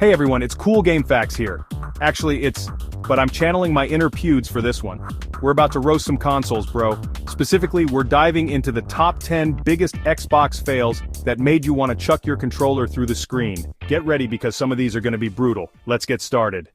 Hey everyone, it's Cool Game Facts here. But I'm channeling my inner Pewds for this one. We're about to roast some consoles, bro. Specifically, we're diving into the top 10 biggest Xbox fails that made you want to chuck your controller through the screen. Get ready because some of these are going to be brutal. Let's get started.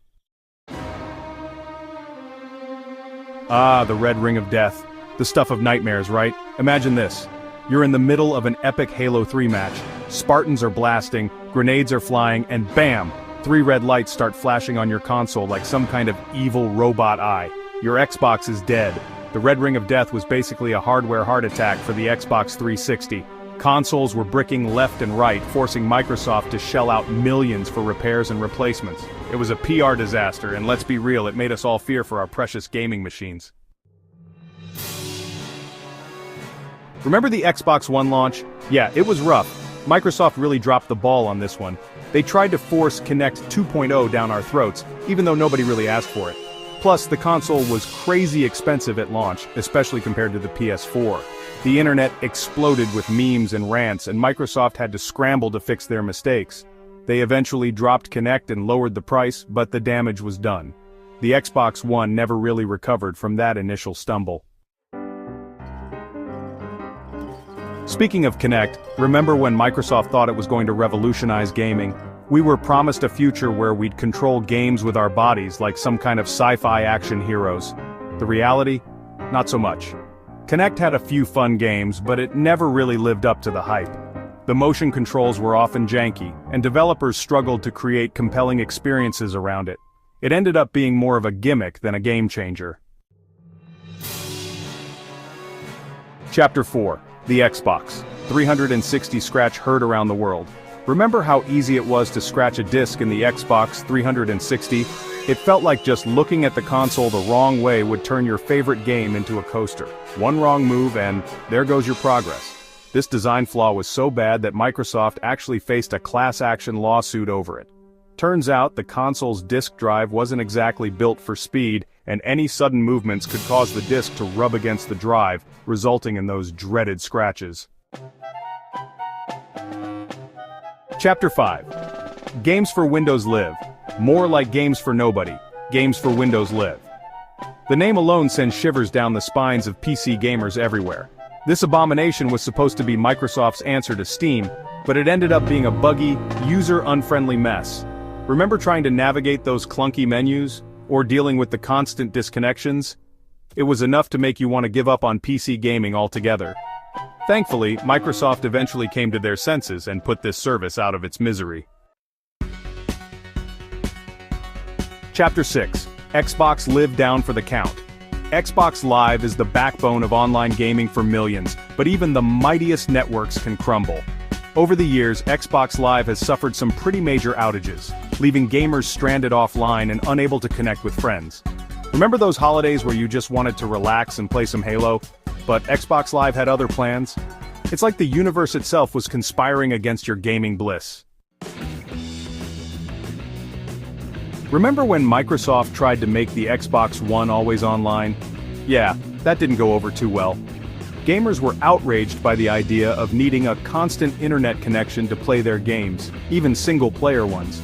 The red ring of death. The stuff of nightmares, right? Imagine this. You're in the middle of an epic Halo 3 match. Spartans are blasting, grenades are flying, and bam! 3 red lights start flashing on your console like some kind of evil robot eye. Your Xbox is dead. The red ring of death was basically a hardware heart attack for the Xbox 360. Consoles were bricking left and right, forcing Microsoft to shell out millions for repairs and replacements. It was a PR disaster, and let's be real, it made us all fear for our precious gaming machines. Remember the Xbox One launch? Yeah, it was rough. Microsoft really dropped the ball on this one. They tried to force Kinect 2.0 down our throats, even though nobody really asked for it. Plus, the console was crazy expensive at launch, especially compared to the PS4. The internet exploded with memes and rants, and Microsoft had to scramble to fix their mistakes. They eventually dropped Kinect and lowered the price, but the damage was done. The Xbox One never really recovered from that initial stumble. Speaking of Kinect, remember when Microsoft thought it was going to revolutionize gaming? We were promised a future where we'd control games with our bodies like some kind of sci-fi action heroes. The reality? Not so much. Kinect had a few fun games, but it never really lived up to the hype. The motion controls were often janky, and developers struggled to create compelling experiences around it. It ended up being more of a gimmick than a game changer. Chapter 4. The Xbox 360 scratch heard around the world. Remember how easy it was to scratch a disc in the Xbox 360? It felt like just looking at the console the wrong way would turn your favorite game into a coaster. One wrong move and there goes your progress. This design flaw was so bad that Microsoft actually faced a class action lawsuit over it. Turns out the console's disk drive wasn't exactly built for speed, and any sudden movements could cause the disk to rub against the drive, resulting in those dreaded scratches. Chapter 5. Games for Windows Live. More like games for nobody. Games for Windows Live. The name alone sends shivers down the spines of PC gamers everywhere. This abomination was supposed to be Microsoft's answer to Steam, but it ended up being a buggy, user-unfriendly mess. Remember trying to navigate those clunky menus? Or dealing with the constant disconnections? It was enough to make you want to give up on PC gaming altogether. Thankfully, Microsoft eventually came to their senses and put this service out of its misery. Chapter 6. Xbox Live down for the count. Xbox Live is the backbone of online gaming for millions, but even the mightiest networks can crumble. Over the years, Xbox Live has suffered some pretty major outages, leaving gamers stranded offline and unable to connect with friends. Remember those holidays where you just wanted to relax and play some Halo, but Xbox Live had other plans? It's like the universe itself was conspiring against your gaming bliss. Remember when Microsoft tried to make the Xbox One always online? Yeah, that didn't go over too well. Gamers were outraged by the idea of needing a constant internet connection to play their games, even single-player ones.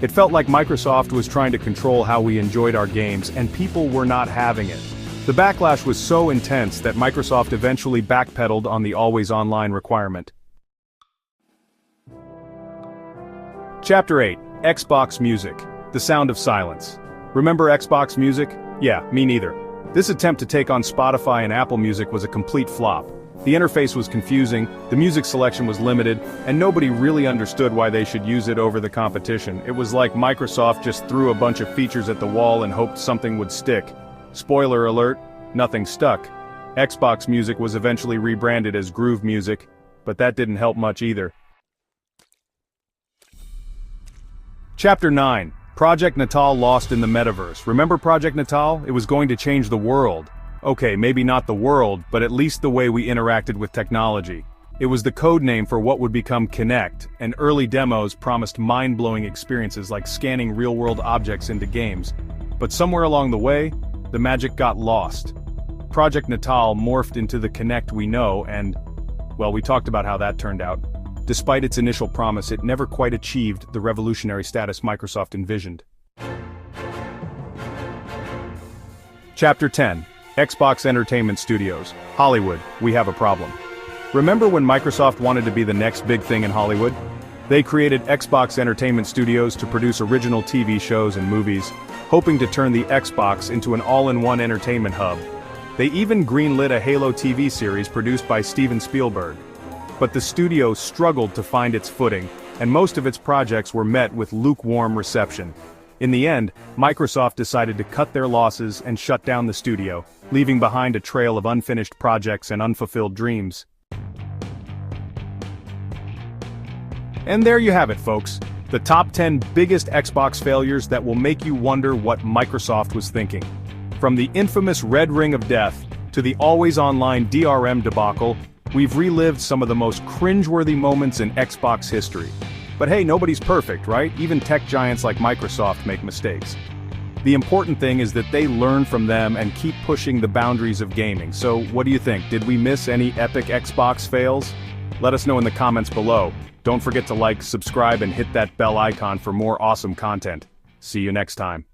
It felt like Microsoft was trying to control how we enjoyed our games, and people were not having it. The backlash was so intense that Microsoft eventually backpedaled on the always online requirement. Chapter 8. Xbox Music. The Sound of Silence. Remember Xbox Music? Yeah, me neither. This attempt to take on Spotify and Apple Music was a complete flop. The interface was confusing, the music selection was limited, and nobody really understood why they should use it over the competition. It was like Microsoft just threw a bunch of features at the wall and hoped something would stick. Spoiler alert, nothing stuck. Xbox Music was eventually rebranded as Groove Music, but that didn't help much either. Chapter 9. Project Natal lost in the metaverse. Remember Project Natal? It was going to change the world. Okay, maybe not the world, but at least the way we interacted with technology. It was the code name for what would become Kinect, and early demos promised mind-blowing experiences like scanning real-world objects into games. But somewhere along the way, the magic got lost. Project Natal morphed into the Kinect we know and, well, we talked about how that turned out. Despite its initial promise, it never quite achieved the revolutionary status Microsoft envisioned. Chapter 10. Xbox Entertainment Studios. Hollywood, we have a problem. Remember when Microsoft wanted to be the next big thing in Hollywood? They created Xbox Entertainment Studios to produce original TV shows and movies, hoping to turn the Xbox into an all-in-one entertainment hub. They even greenlit a Halo TV series produced by Steven Spielberg. But the studio struggled to find its footing, and most of its projects were met with lukewarm reception. In the end, Microsoft decided to cut their losses and shut down the studio, leaving behind a trail of unfinished projects and unfulfilled dreams. And there you have it, folks. The top 10 biggest Xbox failures that will make you wonder what Microsoft was thinking. From the infamous Red Ring of Death, to the always-online DRM debacle, we've relived some of the most cringeworthy moments in Xbox history. But hey, nobody's perfect, right? Even tech giants like Microsoft make mistakes. The important thing is that they learn from them and keep pushing the boundaries of gaming. So what do you think? Did we miss any epic Xbox fails? Let us know in the comments below. Don't forget to like, subscribe, and hit that bell icon for more awesome content. See you next time.